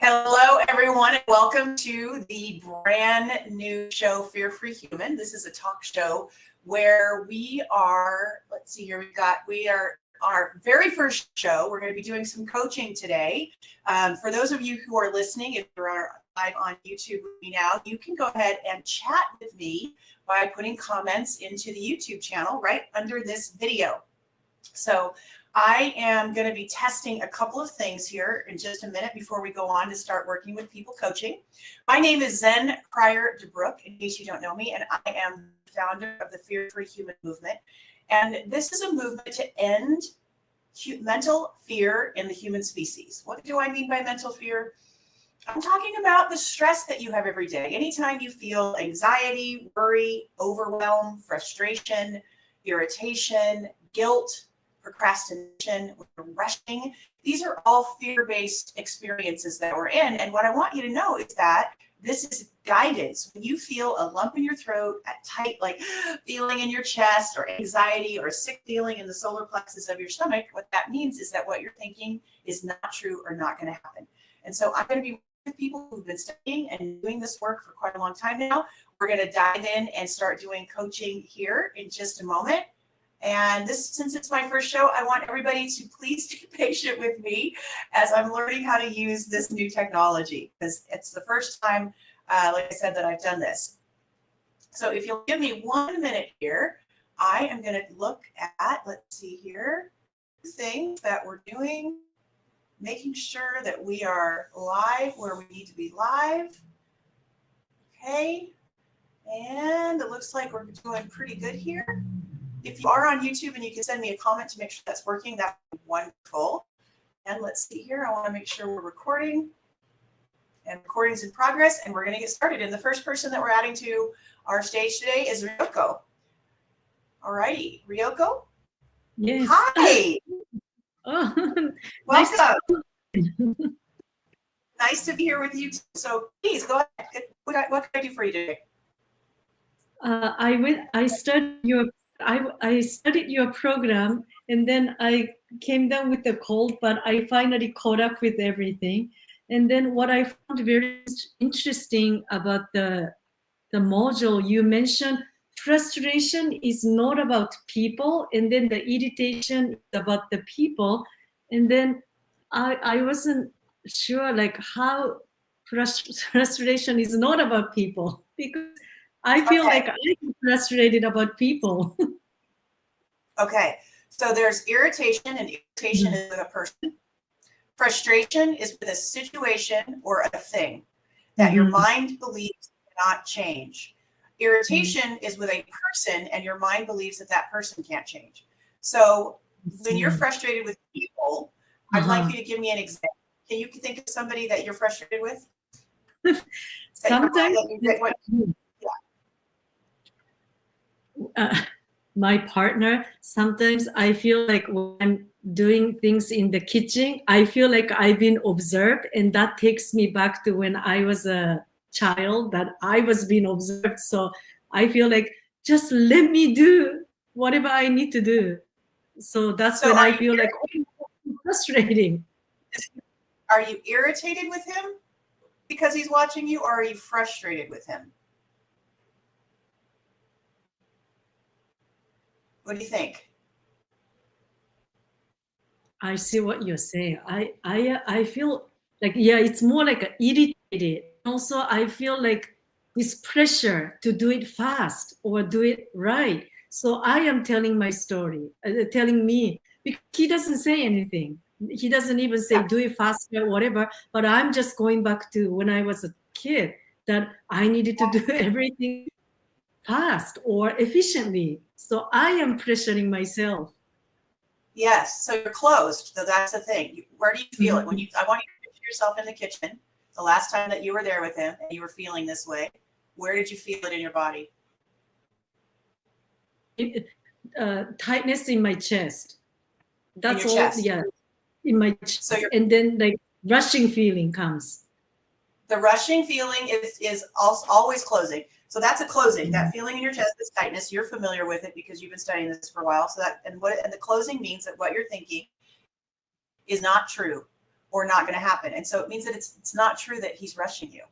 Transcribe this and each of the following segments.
Hello, everyone, and welcome to the brand new show, Fear Free Human. This is a talk show where we are, let's see here, we are our very first show. We're going to be doing some coaching today. For those of you who are listening, if you're live on YouTube with me now, you can go ahead and chat with me by putting comments into the YouTube channel right under this video. So I am going to be testing a couple of things here in just a minute before we go on to start working with people coaching. My name is Zen Cryer DeBrook, in case you don't know me, and I am the founder of the Fear Free Human movement. And this is a movement to end mental fear in the human species. What do I mean by mental fear? I'm talking about the stress that you have every day. Anytime you feel anxiety, worry, overwhelm, frustration, irritation, guilt, procrastination, rushing. These are all fear-based experiences that we're in. And what I want you to know is that this is guided. So when you feel a lump in your throat, a tight, like feeling in your chest, or anxiety, or a sick feeling in the solar plexus of your stomach, what that means is that what you're thinking is not true or not going to happen. And so I'm going to be with people who've been studying and doing this work for quite a long time now. We're going to dive in and start doing coaching here in just a moment. And since it's my first show, I want everybody to please be patient with me as I'm learning how to use this new technology, because it's the first time, like I said, that I've done this. So if you'll give me 1 minute here, I am going to look at, let's see here, things that we're doing, making sure that we are live where we need to be live. Okay. And it looks like we're doing pretty good here. If you are on YouTube and you can send me a comment to make sure that's working, that would be wonderful. And let's see here. I want to make sure we're recording. And recording's in progress, and we're going to get started. And the first person that we're adding to our stage today is Ryoko. All righty. Ryoko? Yes. Hi. Oh, welcome. Nice to be here with you too. So please go ahead. What can I do for you today? I studied your program, and then I came down with the cold, but I finally caught up with everything. And then what I found very interesting about the module, you mentioned frustration is not about people, and then the irritation is about the people. And then I wasn't sure like how frustration is not about people, because I feel like I'm frustrated about people. Okay, so there's irritation, and irritation is with a person. Frustration is with a situation or a thing that your mind believes cannot change. Irritation is with a person, and your mind believes that that person can't change. So when you're frustrated with people, I'd like you to give me an example. Can you think of somebody that you're frustrated with? Sometimes my partner, sometimes I feel like when I'm doing things in the kitchen, I feel like I've been observed, and that takes me back to when I was a child, that I was being observed. So I feel like, just let me do whatever I need to do. So that's when I feel like, oh, frustrating. Are you irritated with him because he's watching you, or are you frustrated with him? What do you think? I see what you're saying. I feel like, yeah, it's more like irritated. Also, I feel like this pressure to do it fast or do it right. So I am telling my story, telling me, because he doesn't say anything. He doesn't even say do it faster, whatever. But I'm just going back to when I was a kid, that I needed to do everything fast or efficiently. So I am pressuring myself. Yes, so you're closed. So that's the thing. Where do you feel it? I want you to picture yourself in the kitchen. The last time that you were there with him and you were feeling this way, where did you feel it in your body? Tightness in my chest. That's in your all. Chest. Yeah, in my chest. So and then like rushing feeling comes. The rushing feeling is also always closing. So that's a closing. That feeling in your chest, this tightness, you're familiar with it because you've been studying this for a while. So that and the closing means that what you're thinking is not true, or not going to happen. And so it means that it's not true that he's rushing you.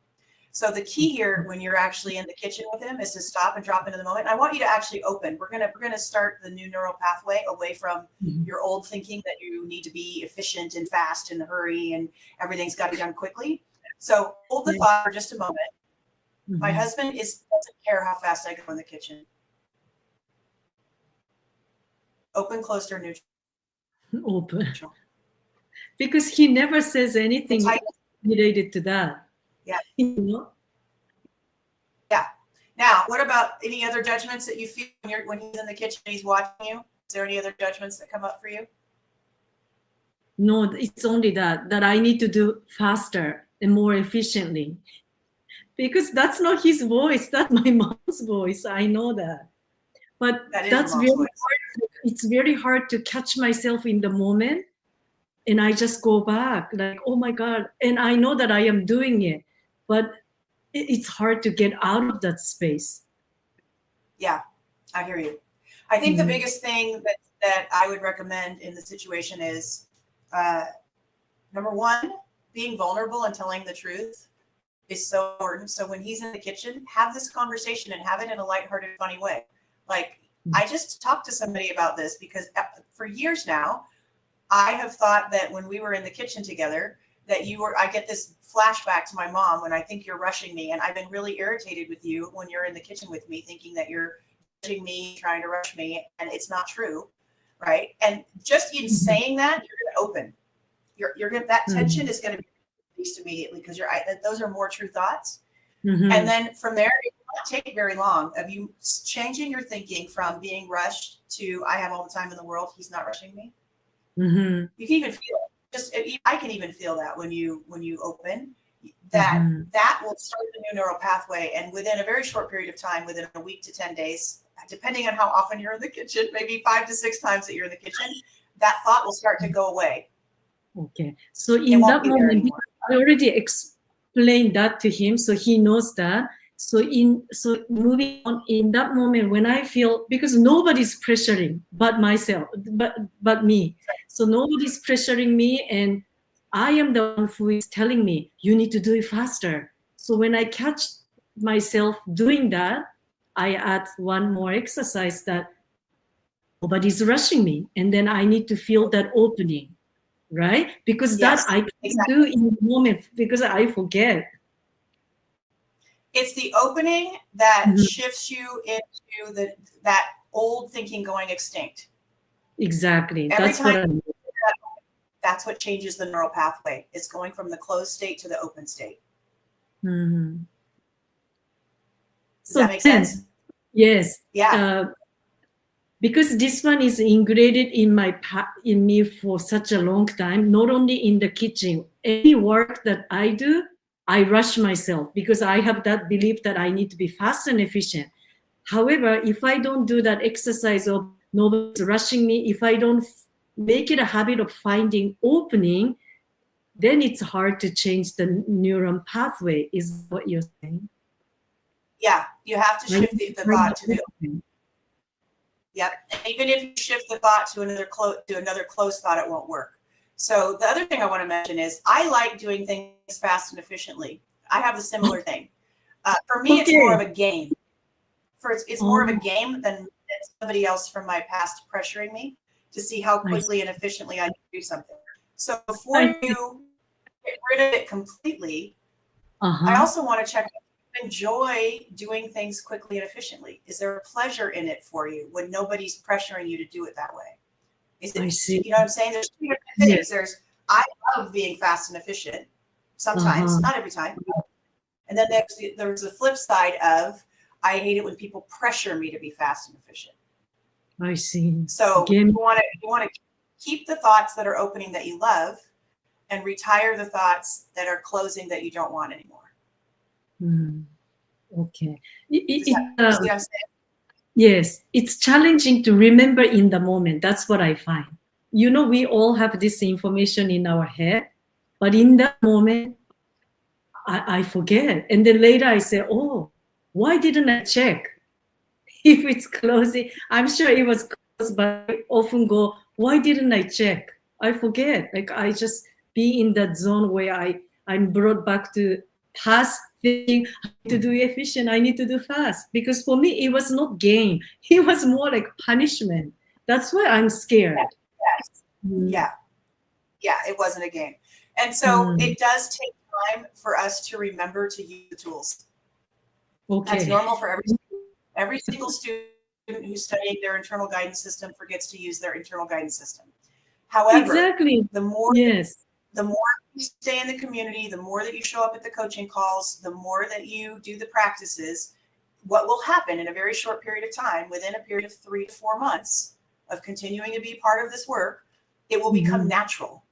So the key here when you're actually in the kitchen with him is to stop and drop into the moment. And I want you to actually open. We're gonna start the new neural pathway away from your old thinking that you need to be efficient and fast and hurry and everything's got to be done quickly. So hold the thought for just a moment. My husband doesn't care how fast I go in the kitchen. Open, closed, or neutral? Open. Because he never says anything related to that. Yeah. You know? Yeah. Now, what about any other judgments that you feel when he's in the kitchen and he's watching you? Is there any other judgments that come up for you? No, it's only that I need to do faster and more efficiently. Because that's not his voice, that's my mom's voice. I know that. But that's very hard. It's very hard to catch myself in the moment. And I just go back like, oh my God. And I know that I am doing it, but it's hard to get out of that space. Yeah, I hear you. I think the biggest thing that I would recommend in the situation is, number one, being vulnerable and telling the truth is so important. So when he's in the kitchen, have this conversation and have it in a lighthearted, funny way. Like, I just talked to somebody about this because for years now, I have thought that when we were in the kitchen together, that I get this flashback to my mom when I think you're rushing me. And I've been really irritated with you when you're in the kitchen with me, thinking that you're judging me, trying to rush me, and it's not true. Right. And just in saying that, you're going to open. You're going to, that tension is going to be released immediately because those are more true thoughts. And then from there, it will not take very long of you changing your thinking from being rushed to I have all the time in the world. He's not rushing me. You can even feel it. I can even feel that when you open, that will start the new neural pathway. And within a very short period of time, within a week to 10 days, depending on how often you're in the kitchen, maybe 5 to 6 times that you're in the kitchen, that thought will start to go away. Okay. So in that moment, I already explained that to him, so he knows that. So moving on in that moment when I feel, because nobody's pressuring but myself, but me. So nobody's pressuring me, and I am the one who is telling me, you need to do it faster. So when I catch myself doing that, I add one more exercise that nobody's rushing me. And then I need to feel that opening, right? Because that I can do in the moment because I forget. It's the opening that shifts you into that old thinking going extinct. Exactly. That's what changes the neural pathway. It's going from the closed state to the open state. Does that make sense? Yes. Yeah. Because this one is ingrained in me for such a long time, not only in the kitchen. Any work that I do, I rush myself because I have that belief that I need to be fast and efficient. However, if I don't do that exercise of nobody's rushing me, if I don't make it a habit of finding opening, then it's hard to change the neuron pathway, is what you're saying? Yeah, you have to shift the thought to the opening. Yep. And even if you shift the thought to another closed thought, it won't work. So the other thing I want to mention is I like doing things fast and efficiently. I have a similar thing. For me, it's more of a game. It's more of a game than somebody else from my past pressuring me to see how quickly and efficiently I can do something. So before you get rid of it completely, I also want to check if you enjoy doing things quickly and efficiently. Is there a pleasure in it for you when nobody's pressuring you to do it that way? I see. You know what I'm saying? There's two different things. I love being fast and efficient sometimes, not every time. And then there's the flip side of I hate it when people pressure me to be fast and efficient. I see. So you want to keep the thoughts that are opening that you love and retire the thoughts that are closing that you don't want anymore. Okay. See what I'm saying? Yes, it's challenging to remember in the moment. That's what I find. You know, we all have this information in our head, but in that moment, I forget. And then later I say, oh, why didn't I check? If it's closing, I'm sure it was closed, but I often go, why didn't I check? I forget. Like I just be in that zone where I'm brought back to fast thinking, I need to do efficient, I need to do fast. Because for me, it was not game. It was more like punishment. That's why I'm scared. Yes. Mm. Yeah, it wasn't a game. And so it does take time for us to remember to use the tools. Okay. That's normal for every single student who's studying their internal guidance system forgets to use their internal guidance system. However, exactly. the more Yes. the more you stay in the community, the more that you show up at the coaching calls, the more that you do the practices, what will happen in a very short period of time, within a period of 3 to 4 months of continuing to be part of this work, it will become natural.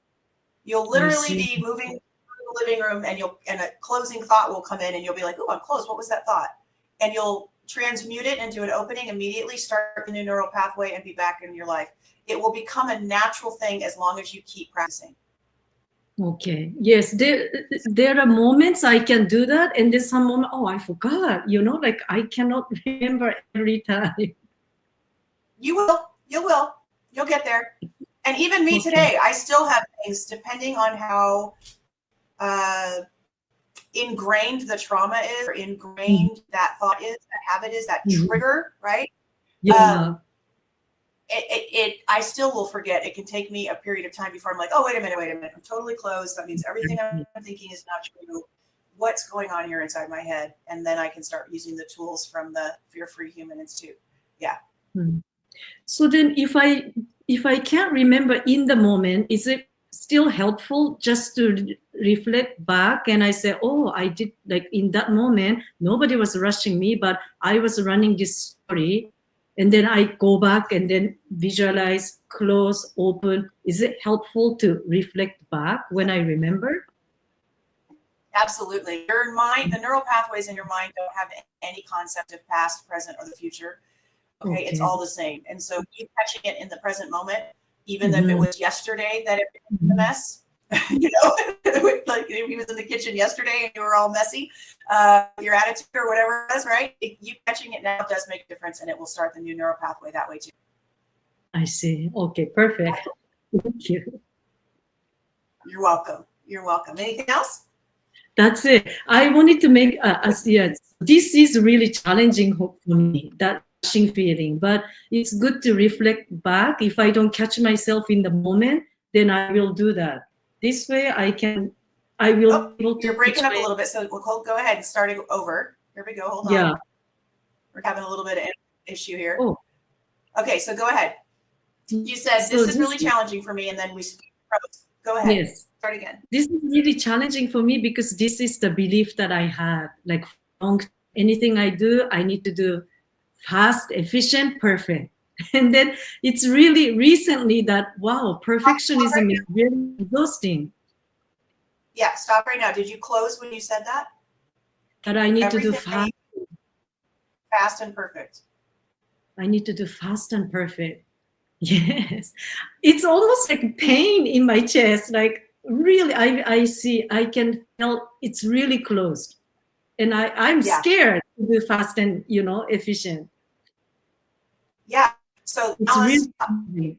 You'll literally be moving through the living room and a closing thought will come in and you'll be like, oh, I'm closed. What was that thought? And you'll transmute it into an opening, immediately start the new neural pathway and be back in your life. It will become a natural thing as long as you keep practicing. Okay. Yes, there are moments I can do that, and there's some moment, oh, I forgot. Like I cannot remember every time. You will. You'll get there. And even me today, I still have things depending on how ingrained the trauma is, or ingrained that thought is, that habit is, that trigger, right? Yeah. I still will forget. It can take me a period of time before I'm like, oh, wait a minute. I'm totally closed. That means everything I'm thinking is not true. What's going on here inside my head? And then I can start using the tools from the FearFreeHuman Institute. Yeah. So then if I can't remember in the moment, is it still helpful just to reflect back and I say, oh, I did, like in that moment, nobody was rushing me, but I was running this story. And then I go back and then visualize, close, open. Is it helpful to reflect back when I remember? Absolutely. Your mind, the neural pathways in your mind don't have any concept of past, present, or the future. Okay. It's all the same. And so you catching it in the present moment, even if it was yesterday that it was a mess, like he was in the kitchen yesterday and you were all messy, your attitude or whatever it was, right? You catching it now does make a difference, and it will start the new neural pathway that way too. I see. Okay, perfect. Thank you. You're welcome. Anything else? That's it. I wanted to make yes, this is really challenging for me, that rushing feeling, but it's good to reflect back. If I don't catch myself in the moment, then I will do that. This way I will be able to. You're breaking up a little bit, so we'll go ahead and start over. Here we go. Hold on. Yeah. We're having a little bit of issue here. Oh. Okay, so go ahead. You said this is really challenging for me, and then we froze. Go ahead. Yes. Start again. This is really challenging for me because this is the belief that I have. Like anything I do, I need to do fast, efficient, perfect. And then it's really recently that, wow, perfectionism is really exhausting. Yeah, stop right now. Did you close when you said that? That I need to do fast and perfect. I need to do fast and perfect. Yes. It's almost like pain in my chest. Like really, I can feel it's really closed. And I'm scared to do fast and, efficient. Yeah. So it's really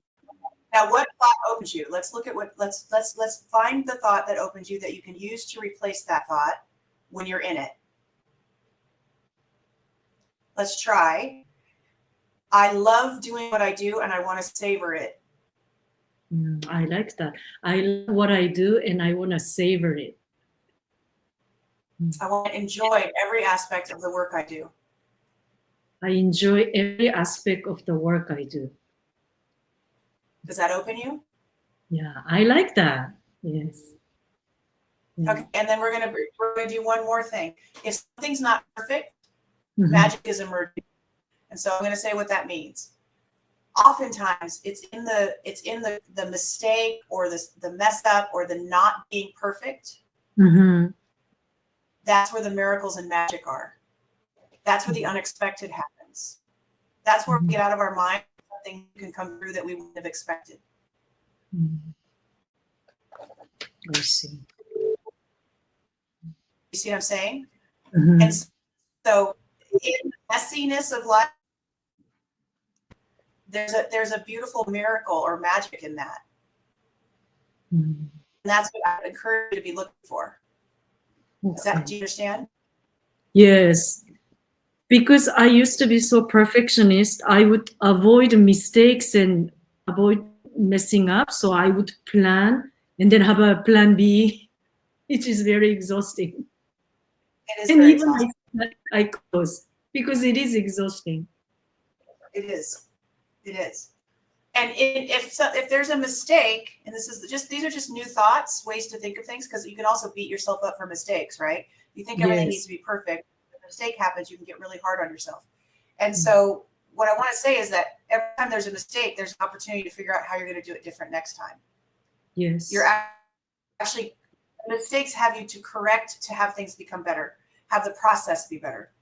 now what thought opens you? Let's look at let's find the thought that opens you that you can use to replace that thought when you're in it. Let's try. I love doing what I do and I want to savor it. I like that. I love what I do and I want to savor it. I want to enjoy every aspect of the work I do. I enjoy every aspect of the work I do. Does that open you? Yeah, I like that. Yes. Yeah. Okay, and then we're gonna do one more thing. If something's not perfect, magic is emerging. And so I'm going to say what that means. Oftentimes it's in the mistake or the mess up or the not being perfect. That's where the miracles and magic are. That's where the unexpected happens. That's where we get out of our mind, something can come through that we wouldn't have expected. I see. You see what I'm saying? And so in the messiness of life, there's a beautiful miracle or magic in that. that's what I would encourage you to be looking for. Do you understand? Yes. Because I used to be so perfectionist, I would avoid mistakes and avoid messing up. So I would plan and then have a plan B, which is very exhausting. It is And very even exhausting. I close because it is exhausting. It is. It is. And if there's a mistake, and these are just new thoughts, ways to think of things, because you can also beat yourself up for mistakes, right? You think everything needs to be perfect. If a mistake happens, you can get really hard on yourself. And so what I want to say is that every time there's a mistake, there's an opportunity to figure out how you're going to do it different next time. Yes. You're actually, mistakes have you to correct, to have things become better, have the process be better,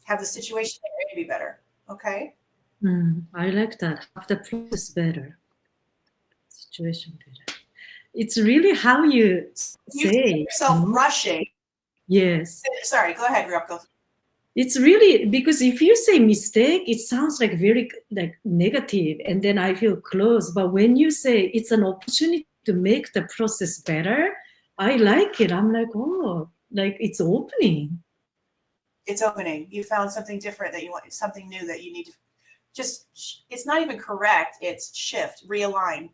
have the situation be better. Okay. I like that. Have the process better, situation better. It's really how you say yourself rushing. Yes. Sorry, go ahead, Ryoko. It's really, because if you say mistake, it sounds like very like negative, and then I feel close. But when you say it's an opportunity to make the process better, I like it. I'm like, oh, like it's opening. It's opening. You found something different that you want, something new that you need to just, it's not even correct. It's shift, realign.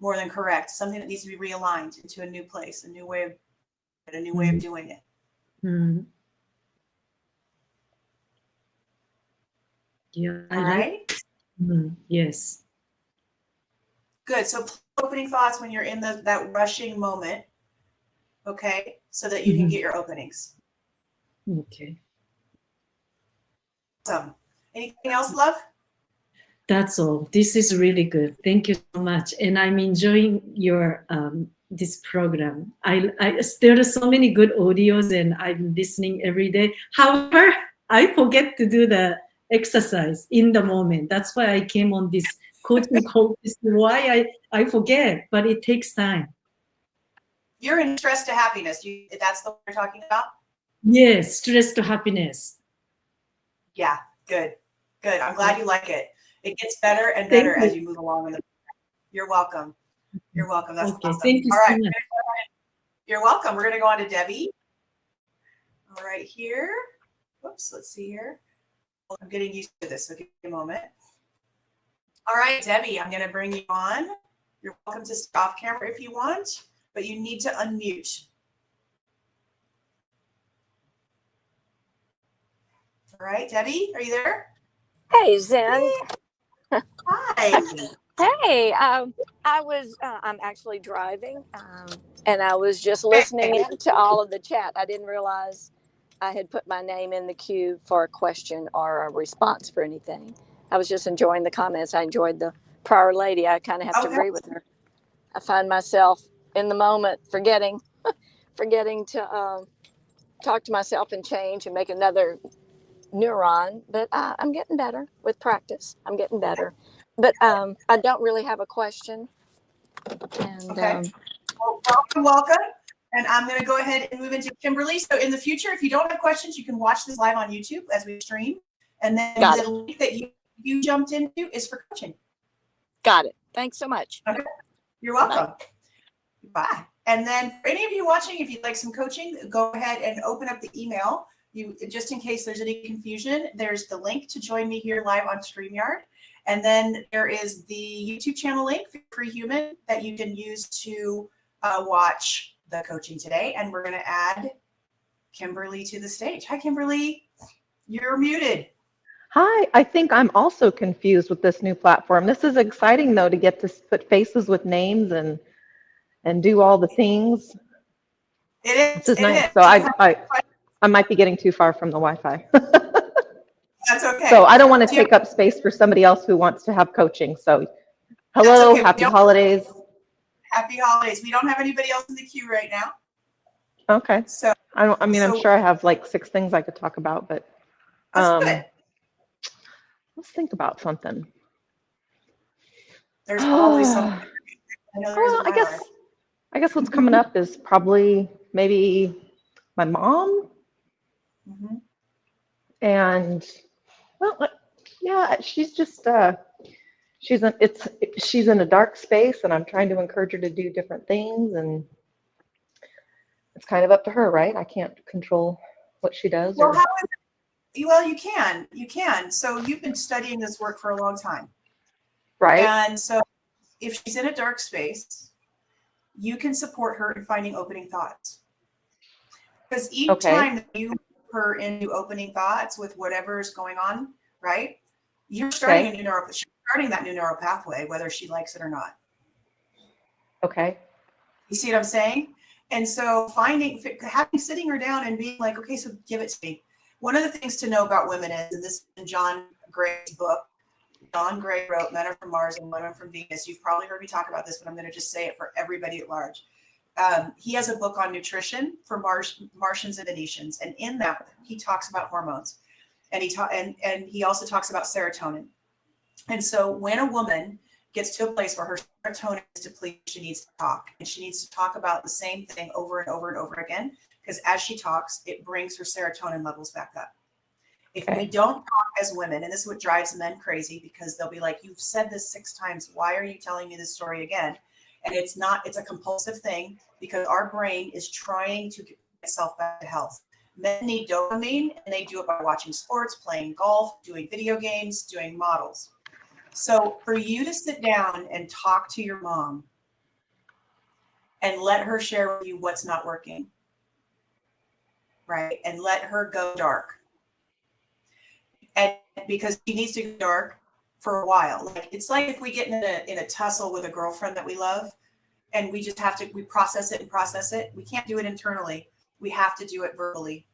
More than correct. Something that needs to be realigned into a new place, a new way of doing it. Yeah. All right. Yes. Good. So opening thoughts when you're in that rushing moment. Okay. So that you can get your openings. Okay. Awesome. Anything else, love? That's all. This is really good. Thank you so much. And I'm enjoying your this program. There are so many good audios and I'm listening every day. However, I forget to do the exercise in the moment. That's why I came on this coaching call. This is why I forget, but it takes time. You're in stress to happiness. That's the one you're talking about? Yes, stress to happiness. Yeah, good. Good. I'm glad you like it. It gets better and better as you move along in the program. You're welcome. You're welcome. That's awesome. Thank you All right. so much. You're welcome. We're going to go on to Debbie. All right, here. Whoops, let's see here. I'm getting used to this, so give me a moment. All right, Debbie, I'm going to bring you on. You're welcome to stay off camera if you want, but you need to unmute. All right, Debbie, are you there? Hey, Zen. Hi. Hey, I'm actually driving, and I was just listening in to all of the chat. I didn't realize I had put my name in the queue for a question or a response for anything. I was just enjoying the comments. I enjoyed the prior lady. I kind of have to agree with her. I find myself in the moment forgetting to talk to myself and change and make another neuron, but I'm getting better with practice. I'm getting better, but I don't really have a question. And, okay. Well, welcome. And I'm going to go ahead and move into Kimberly. So in the future, if you don't have questions, you can watch this live on YouTube as we stream. And then the link that you jumped into is for coaching. Got it. Thanks so much. Okay. You're welcome. Bye. And then for any of you watching, if you'd like some coaching, go ahead and open up the email. Just in case there's any confusion, there's the link to join me here live on StreamYard. And then there is the YouTube channel link, FearFreeHuman, that you can use to watch the coaching today. And we're going to add Kimberly to the stage. Hi, Kimberly. You're muted. Hi, I think I'm also confused with this new platform. This is exciting, though, to get to put faces with names and do all the things. It is. This is nice. So I might be getting too far from the Wi-Fi. That's okay. So I don't want to take up space for somebody else who wants to have coaching. So hello, okay. Happy holidays. Happy holidays. We don't have anybody else in the queue right now. Okay. So I'm sure I have like 6 things I could talk about, but let's think about something. There's always something. I guess what's coming up is probably maybe my mom. Mm-hmm. And well, yeah, she's just she's in a dark space, and I'm trying to encourage her to do different things, and it's kind of up to her, right? I can't control what she does. Well, well, you can. So you've been studying this work for a long time. Right. And so if she's in a dark space, you can support her in finding opening thoughts. Because each time that you put her into opening thoughts with whatever is going on, right? You're starting she's starting that new neural pathway, whether she likes it or not. Okay. You see what I'm saying? And so sitting her down and being like, okay, so give it to me. One of the things to know about women is, and this is in John Gray's book. John Gray wrote Men Are From Mars and Women From Venus. You've probably heard me talk about this, but I'm going to just say it for everybody at large. He has a book on nutrition for Martians and Venetians, and in that he talks about hormones, and he also talks about serotonin. And so when a woman gets to a place where her serotonin is depleted, she needs to talk, and she needs to talk about the same thing over and over and over again, because as she talks, it brings her serotonin levels back up. If we don't talk as women, and this is what drives men crazy, because they'll be like, you've said this 6 times. Why are you telling me this story again? And it's a compulsive thing, because our brain is trying to get itself back to health. Men need dopamine, and they do it by watching sports, playing golf, doing video games, doing models. So for you to sit down and talk to your mom and let her share with you what's not working, right? And let her go dark. And because she needs to go dark for a while. It's like if we get in a tussle with a girlfriend that we love, and we just have to, we process it and process it. We can't do it internally. We have to do it verbally.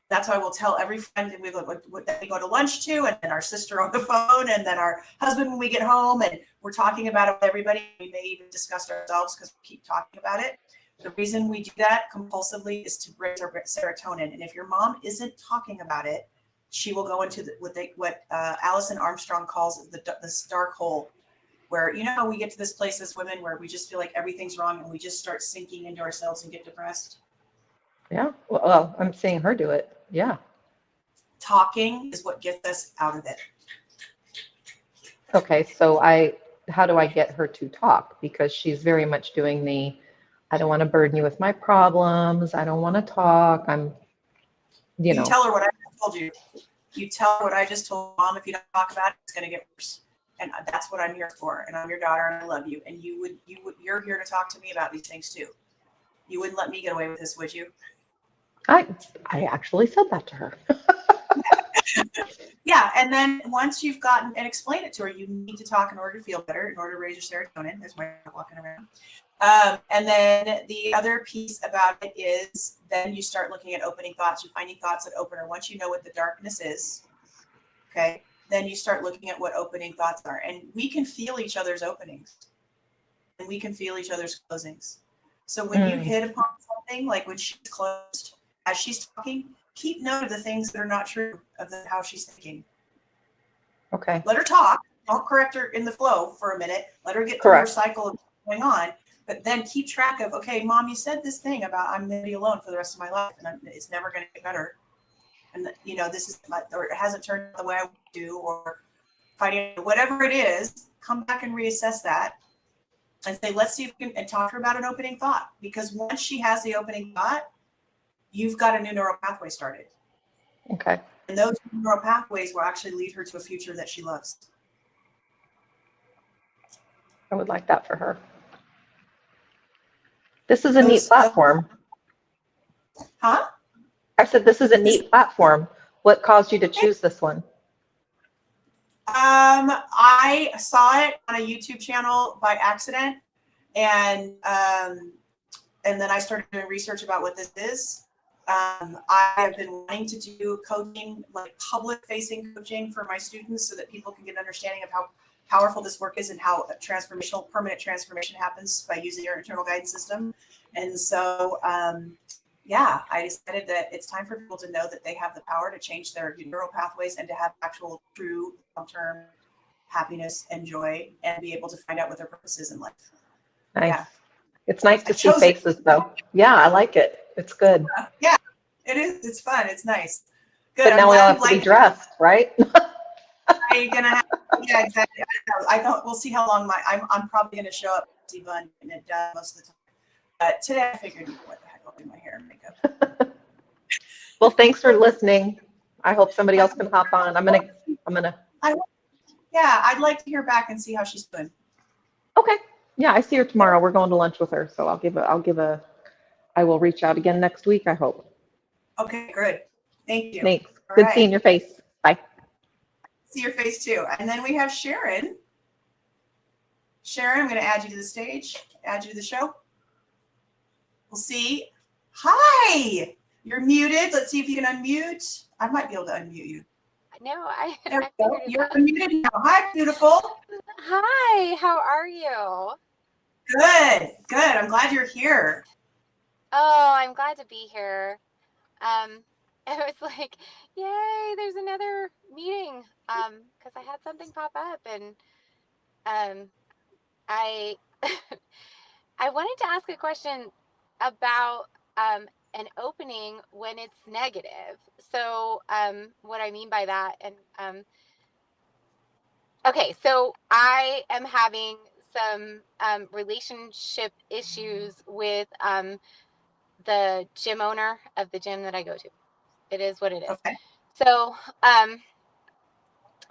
That's why we'll tell every friend that we go to lunch to, and then our sister on the phone, and then our husband when we get home, and we're talking about it with everybody. We may even discuss ourselves because we keep talking about it. The reason we do that compulsively is to raise our serotonin. And if your mom isn't talking about it, she will go into what Alison Armstrong calls this dark hole, where, you know how we get to this place as women where we just feel like everything's wrong, and we just start sinking into ourselves and get depressed. Yeah. Well, I'm seeing her do it. Yeah. Talking is what gets us out of it. Okay. So how do I get her to talk? Because she's very much doing I don't want to burden you with my problems. I don't want to talk. You tell her what I just told you. You tell her what I just told Mom. If you don't talk about it, it's going to get worse. And that's what I'm here for. And I'm your daughter, and I love you. And you're here to talk to me about these things too. You wouldn't let me get away with this, would you? I actually said that to her. Yeah. And then once you've gotten and explain it to her, you need to talk in order to feel better, in order to raise your serotonin. There's my dog walking around. And then the other piece about it is then you start looking at opening thoughts. You're finding thoughts that open, or once you know what the darkness is, okay, then you start looking at what opening thoughts are. And we can feel each other's openings, and we can feel each other's closings. So when you hit upon something, like when she's closed, as she's talking, keep note of the things that are not true of how she's thinking. Okay. Let her talk. Don't correct her in the flow for a minute. Let her get through her cycle of what's going on. But then keep track of, okay, Mom, you said this thing about I'm going to be alone for the rest of my life, and it's never going to get better. And this is or it hasn't turned out the way I want to, or fighting, whatever it is. Come back and reassess that, and say, let's see if we can, and talk to her about an opening thought. Because once she has the opening thought, you've got a new neural pathway started. Okay. And those neural pathways will actually lead her to a future that she loves. I would like that for her. This is a neat platform. Huh? I said, this is a neat platform. What caused you to choose this one? I saw it on a YouTube channel by accident, and then I started doing research about what this is. I have been wanting to do coaching, like public-facing coaching for my students, so that people can get an understanding of how powerful this work is and how a permanent transformation happens by using your internal guidance system. And so, I decided that it's time for people to know that they have the power to change their neural pathways and to have actual, true, long-term happiness and joy, and be able to find out what their purpose is in life. Nice. Yeah. It's nice to see faces, though. Yeah, I like it. It's good. Yeah, it is. It's fun. It's nice. Good. But now we all have to be dressed, right? I'm gonna have, yeah, exactly. I don't, we'll see how long I'm probably gonna show up to bun and it does most of the time. But today I figured, what the heck, I'll do my hair and makeup. Well, thanks for listening. I hope somebody else can hop on. I'm gonna. Yeah, I'd like to hear back and see how she's doing. Okay. Yeah, I see her tomorrow. We're going to lunch with her, so I will reach out again next week, I hope. Okay, good. Thank you. Thanks. All Good right. seeing your face. Bye. See your face too. And then we have Sharon. Sharon, I'm going to add you to the stage, add you to the show. We'll see. Hi. You're muted. Let's see if you can unmute. I might be able to unmute you. No, There we I go. figured it You're out. unmuted now. Hi, beautiful. Hi, how are you? Good. Good. I'm glad you're here. Oh, I'm glad to be here. I was like, yay, there's another meeting. Because I had something pop up and I I wanted to ask a question about an opening when it's negative. So what I mean by that, and okay, so I am having some relationship issues with the gym owner of the gym that I go to. It is what it is. Okay. So, and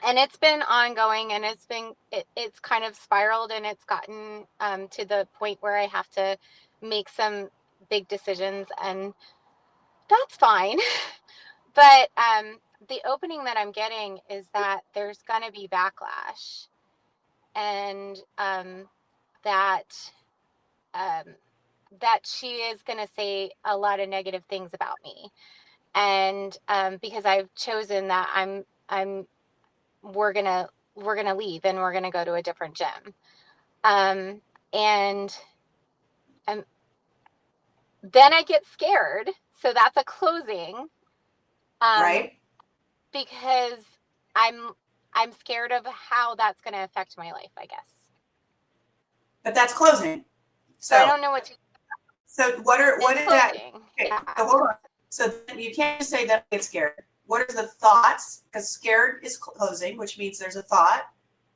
it's been ongoing, and it's kind of spiraled, and it's gotten to the point where I have to make some big decisions, and that's fine. But the opening that I'm getting is that there's going to be backlash, and that that she is going to say a lot of negative things about me, and because I've chosen that we're gonna leave and we're gonna go to a different gym, and then I get scared. So that's a closing, Right. because I'm scared of how that's going to affect my life, I guess. But that's closing. So I don't know what to. So what is that? Okay, Yeah. so hold on. So you can't just say that I get scared. What are the thoughts? Because scared is closing, which means there's a thought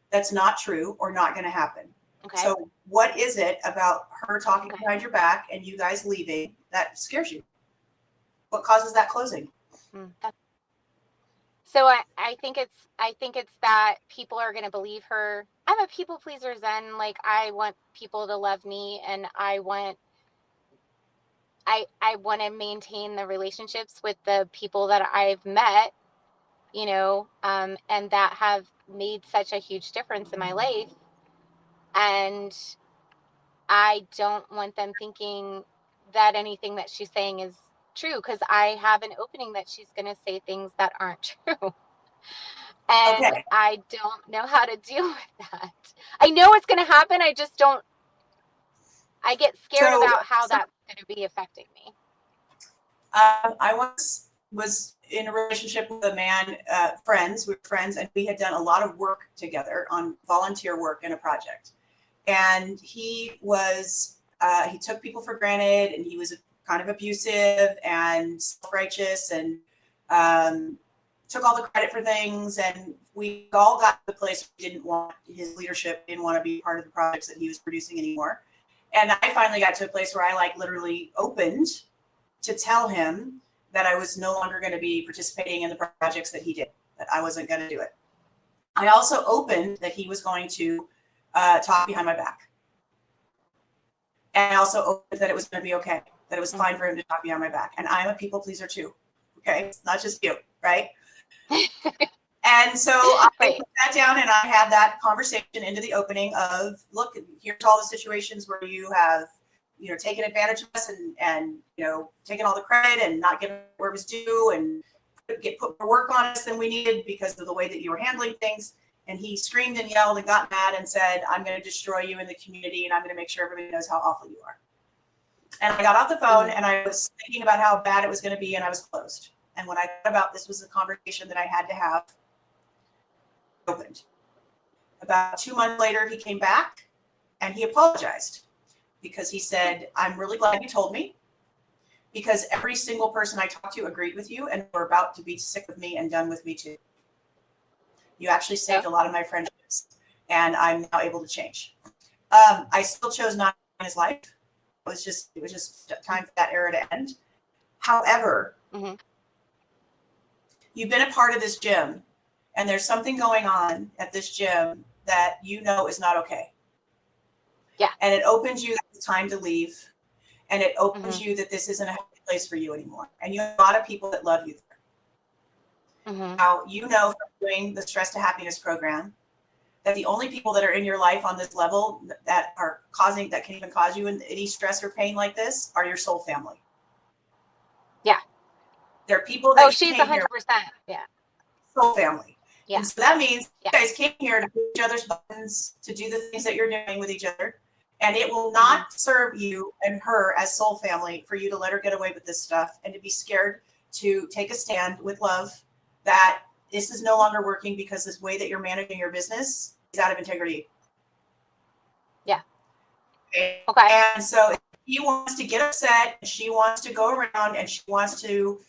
that's not true or not going to happen. Okay. So what is it about her talking behind your back and you guys leaving that scares you? What causes that closing? So I think it's that people are going to believe her. I'm a people pleaser, Zen. Like, I want people to love me, and I want to maintain the relationships with the people that I've met, and that have made such a huge difference in my life. And I don't want them thinking that anything that she's saying is true, because I have an opening that she's going to say things that aren't true. And Okay. I don't know how to deal with that. I know it's going to happen. I just don't. I get scared about how that's going to be affecting me. I once was in a relationship with a man, friends, we were friends, and we had done a lot of work together on volunteer work in a project. And he was, he took people for granted, and he was kind of abusive and self-righteous, and took all the credit for things. And we all got to the place we didn't want his leadership, didn't want to be part of the projects that he was producing anymore. And I finally got to a place where I literally opened to tell him that I was no longer going to be participating in the projects that he did, that I wasn't going to do it. I also opened that he was going to talk behind my back. And I also opened that it was going to be okay, that it was fine for him to talk behind my back. And I'm a people pleaser too. Okay. It's not just you, right? And so I sat down and I had that conversation into the opening of, look, here's all the situations where you have, taken advantage of us and taken all the credit and not giving where it was due and put more work on us than we needed because of the way that you were handling things. And he screamed and yelled and got mad and said, I'm going to destroy you in the community, and I'm going to make sure everybody knows how awful you are. And I got off the phone and I was thinking about how bad it was going to be, and I was closed. And when I thought about this was a conversation that I had to have, opened. About 2 months later, he came back and he apologized because he said, I'm really glad you told me, because every single person I talked to agreed with you and were about to be sick of me and done with me too. You actually saved a lot of my friendships, and I'm now able to change. I still chose not in his life. It was just time for that era to end. However, you've been a part of this gym, and there's something going on at this gym that you know is not okay. Yeah. And it opens you that it's time to leave, and it opens you that this isn't a healthy place for you anymore. And you have a lot of people that love you there. Now, you know from doing the Stress to Happiness program that the only people that are in your life on this level that can even cause you any stress or pain like this are your soul family. Yeah. They're people that she's came 100%. here, Yeah. soul family. Yeah. And so that means Yeah. you guys came here to push each other's buttons, to do the things that you're doing with each other. And it will not serve you and her as soul family for you to let her get away with this stuff and to be scared to take a stand with love that this is no longer working because this way that you're managing your business is out of integrity. Yeah. Okay. Okay. And so if she wants to get upset, and she wants to go around and she wants to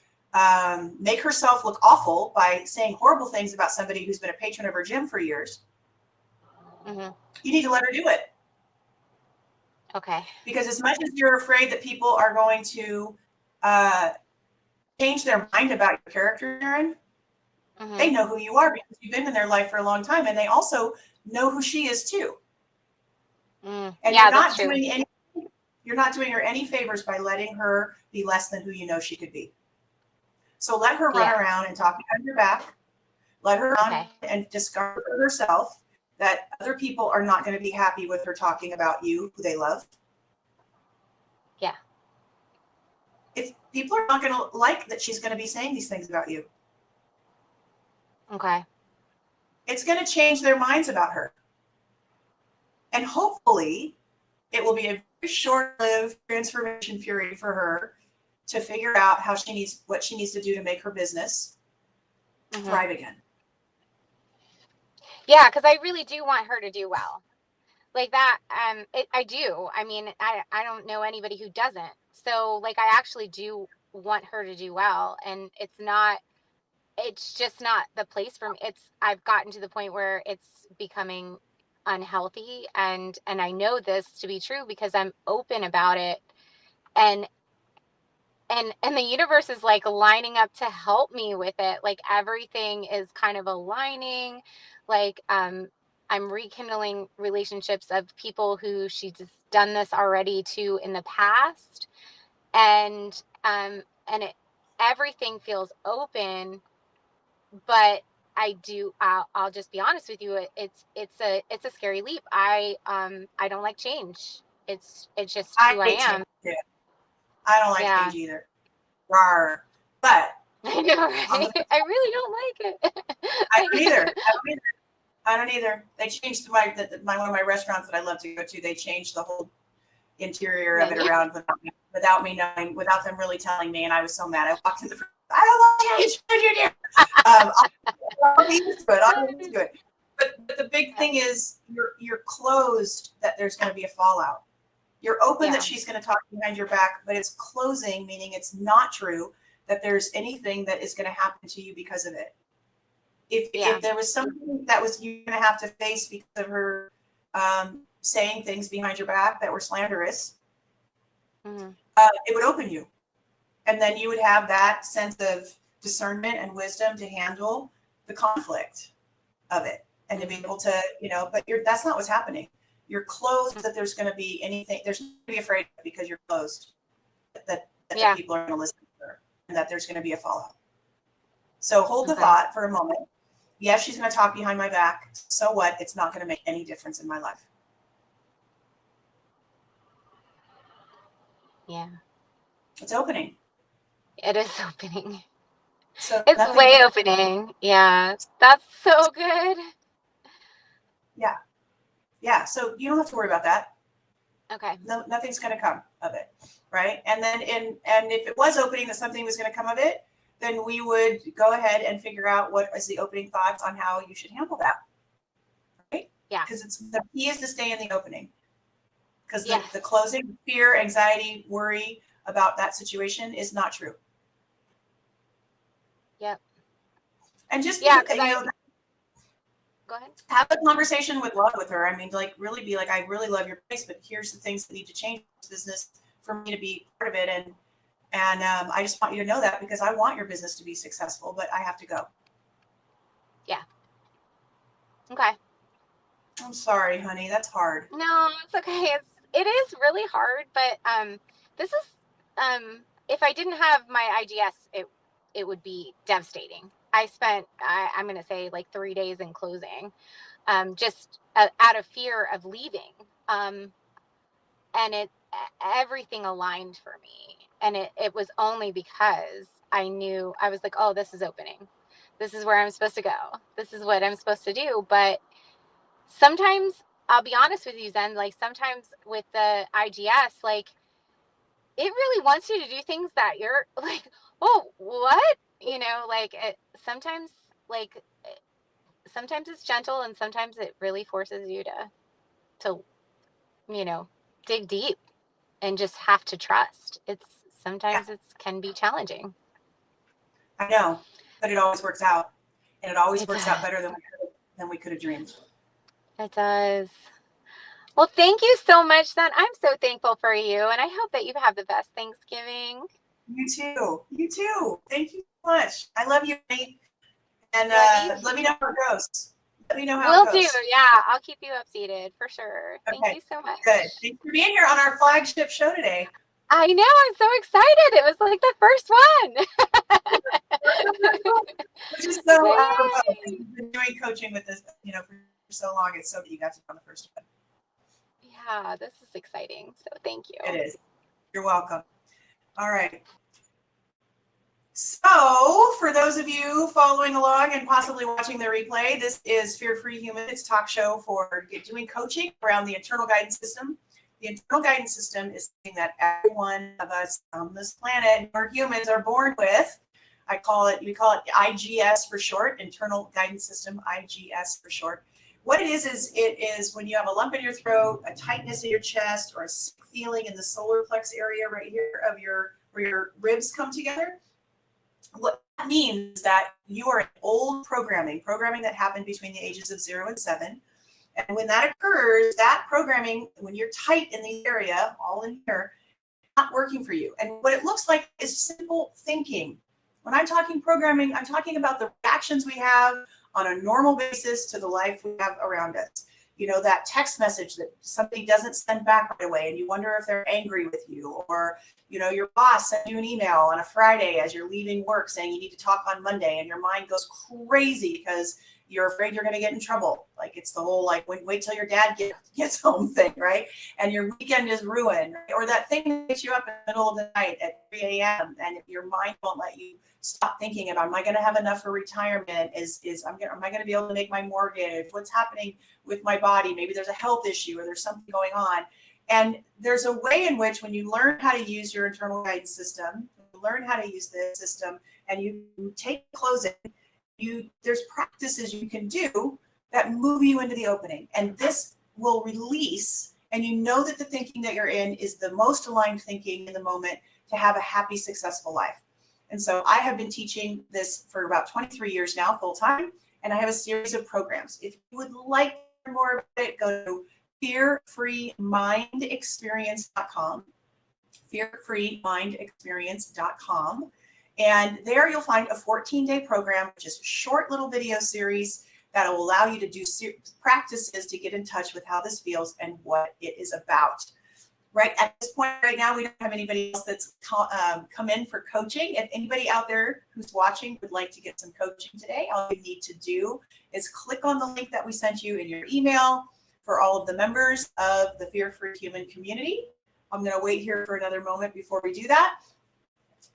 make herself look awful by saying horrible things about somebody who's been a patron of her gym for years, you need to let her do it. Okay. Because as much as you're afraid that people are going to change their mind about your character, Sharon, they know who you are because you've been in their life for a long time, and they also know who she is too. And yeah, that's true. You're not doing her any favors by letting her be less than who you know she could be. So let her run around and talk behind your back. Let her run and discover for herself that other people are not going to be happy with her talking about you, who they love. Yeah. If people are not going to like that she's going to be saying these things about you. Okay. It's going to change their minds about her. And hopefully it will be a very short-lived transformation period for her to figure out what she needs to do to make her business thrive again. Yeah, because I really do want her to do well. Like that, I do. I mean, I don't know anybody who doesn't. So, like, I actually do want her to do well. And it's just not the place for me. I've gotten to the point where it's becoming unhealthy. And I know this to be true because I'm open about it. And the universe is like lining up to help me with it. Like everything is kind of aligning. Like I'm rekindling relationships of people who she's done this already to in the past, and everything feels open. But I'll just be honest with you. It's a scary leap. I don't like change. It's just who I am. I don't like change either. Rawr. But I know, right? I really don't like it. I don't either. They changed one of my restaurants that I love to go to. They changed the whole interior of it around without me knowing, without them really telling me, and I was so mad. I walked in the front. I don't like change. What did you do? I'll be used to it. I'll be used to it. But the big thing is you're closed that there's going to be a fallout. You're open that she's going to talk behind your back, but it's closing, meaning it's not true that there's anything that is going to happen to you because of it. If there was something that was you're going to have to face because of her saying things behind your back that were slanderous, it would open you. And then you would have that sense of discernment and wisdom to handle the conflict of it and to be able to, but that's not what's happening. You're closed that there's going to be anything. There's nothing to be afraid of because you're closed. That people are going to listen to her and that there's going to be a fallout. So hold the thought for a moment. Yes, she's going to talk behind my back. So what? It's not going to make any difference in my life. Yeah. It's opening. It is opening. So it's way opening. Yeah. That's so good. Yeah. Yeah. So you don't have to worry about that. Okay. No, nothing's going to come of it. Right. And then and if it was opening that something was going to come of it, then we would go ahead and figure out what is the opening thoughts on how you should handle that. Right? Yeah. Because the key is to stay in the opening. Because the closing, fear, anxiety, worry about that situation is not true. Yep. And just Go ahead. Have a conversation with love with her. I mean, like really be like, I really love your place, but here's the things that need to change in this business for me to be part of it. And I just want you to know that because I want your business to be successful, but I have to go. Yeah. Okay. I'm sorry, honey. That's hard. No, it's okay. It is really hard, but this is if I didn't have my IGS, it would be devastating. I spent I'm going to say like 3 days in closing, just out of fear of leaving, and everything aligned for me, and it was only because I knew I was like, oh, this is opening. This is where I'm supposed to go. This is what I'm supposed to do. But sometimes, I'll be honest with you, Zen, like sometimes with the IGS, like it really wants you to do things that you're like, oh, what? Like sometimes, like sometimes it's gentle and sometimes it really forces you to, dig deep and just have to trust. Sometimes it can be challenging. I know, but it always works out, and it always It works does. out better than we could have dreamed. It does. Well, thank you so much, Son. I'm so thankful for you, and I hope that you have the best Thanksgiving. You too. You too. Thank you so much. I love you, honey. And let me know how it goes. Let me know how Will it do. goes. Yeah, I'll keep you updated for sure. Okay. Thank you so much. Good. Thanks for being here on our flagship show today. I know. I'm so excited. It was like the first one. Which is so Yay. apropos. You've been doing coaching with this, for so long. It's so that you got to be on the first one. Yeah, this is exciting. So thank you. It is. You're welcome. All right. So for those of you following along and possibly watching the replay, this is Fear Free Human. It's a talk show for doing coaching around the internal guidance system. The internal guidance system is something that every one of us on this planet, or humans, are born with. We call it IGS for short, internal guidance system, IGS for short. What it is when you have a lump in your throat, a tightness in your chest, or a feeling in the solar plex area right here of where your ribs come together. What that means is that you are in old programming that happened between the ages of 0 and 7. And when that occurs, that programming, when you're tight in the area, all in here, not working for you. And what it looks like is simple thinking. When I'm talking programming, I'm talking about the reactions we have on a normal basis to the life we have around us. That text message that somebody doesn't send back right away and you wonder if they're angry with you, or your boss sent you an email on a Friday as you're leaving work saying you need to talk on Monday, and your mind goes crazy because you're afraid you're going to get in trouble. Like it's the whole wait till your dad gets home thing, right? And your weekend is ruined, right? Or that thing that wakes you up in the middle of the night at 3 a.m. and your mind won't let you stop thinking about, am I going to have enough for retirement? Am I going to be able to make my mortgage? What's happening with my body? Maybe there's a health issue or there's something going on. And there's a way in which when you learn how to use your internal guidance system, you learn how to use this system, and you take closing, there's practices you can do that move you into the opening. And this will release, and that the thinking that you're in is the most aligned thinking in the moment to have a happy, successful life. And so I have been teaching this for about 23 years now, full time, and I have a series of programs. If you would like to learn more about it, go to FearFreeMindExperience.com, FearFreeMindExperience.com. And there you'll find a 14-day program, which is a short little video series that will allow you to do practices to get in touch with how this feels and what it is about. Right at this point right now, we don't have anybody else that's come in for coaching. If anybody out there who's watching would like to get some coaching today, all you need to do is click on the link that we sent you in your email for all of the members of the Fear Free Human community. I'm going to wait here for another moment before we do that.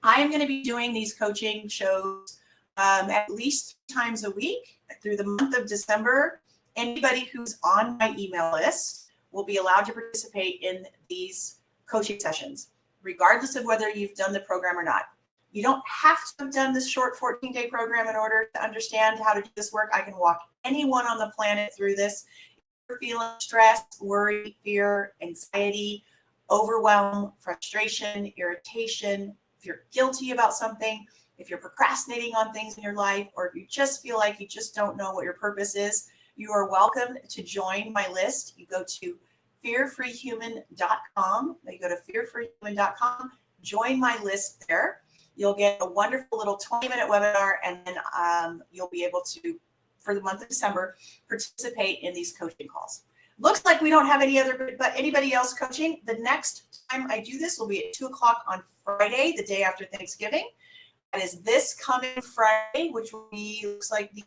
I am going to be doing these coaching shows at least 3 times a week through the month of December. Anybody who's on my email list will be allowed to participate in these coaching sessions, regardless of whether you've done the program or not. You don't have to have done this short 14-day program in order to understand how to do this work. I can walk anyone on the planet through this. If you're feeling stress, worry, fear, anxiety, overwhelm, frustration, irritation, if you're guilty about something, if you're procrastinating on things in your life, or if you just feel like you just don't know what your purpose is, you are welcome to join my list. You go to FearFreeHuman.com. You go to FearFreeHuman.com, join my list there. You'll get a wonderful little 20-minute webinar, and then you'll be able to, for the month of December, participate in these coaching calls. Looks like we don't have anybody else coaching. The next time I do this will be at 2 o'clock on Friday, the day after Thanksgiving. That is this coming Friday, which will be, looks like the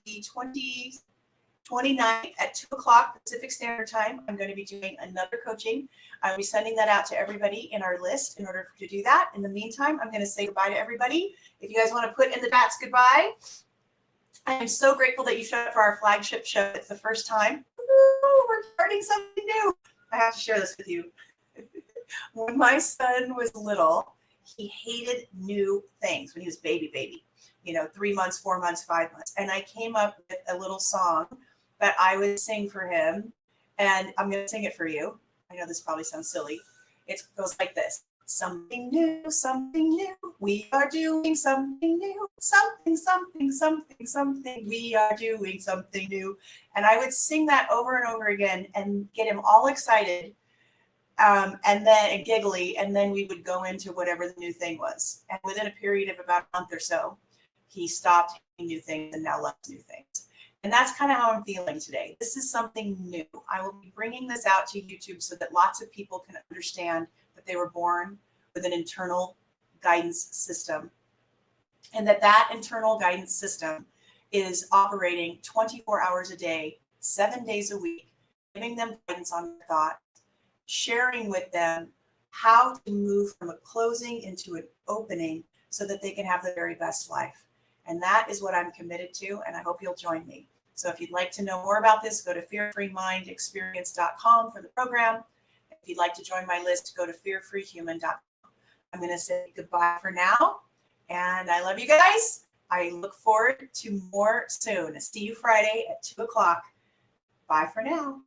29th at 2 o'clock Pacific Standard Time. I'm going to be doing another coaching. I'll be sending that out to everybody in our list in order to do that. In the meantime, I'm going to say goodbye to everybody. If you guys want to put in the chats goodbye, I am so grateful that you showed up for our flagship show. It's the first time. Ooh, we're starting something new. I have to share this with you. When my son was little, he hated new things when he was baby, 3 months, 4 months, 5 months. And I came up with a little song that I would sing for him. And I'm going to sing it for you. I know this probably sounds silly. It goes like this. Something new, we are doing something new, something, we are doing something new. And I would sing that over and over again and get him all excited and giggly, and then we would go into whatever the new thing was. And within a period of about a month or so, he stopped hating new things and now loves new things. And that's kind of how I'm feeling today. This is something new. I will be bringing this out to YouTube so that lots of people can understand that they were born with an internal guidance system, and that internal guidance system is operating 24 hours a day, 7 days a week, giving them guidance on their thoughts, sharing with them how to move from a closing into an opening so that they can have the very best life. And that is what I'm committed to, and I hope you'll join me. So if you'd like to know more about this, go to fearfreemindexperience.com for the program. If you'd like to join my list, go to fearfreehuman.com. I'm going to say goodbye for now, and I love you guys. I look forward to more soon. See you Friday at 2 o'clock. Bye for now.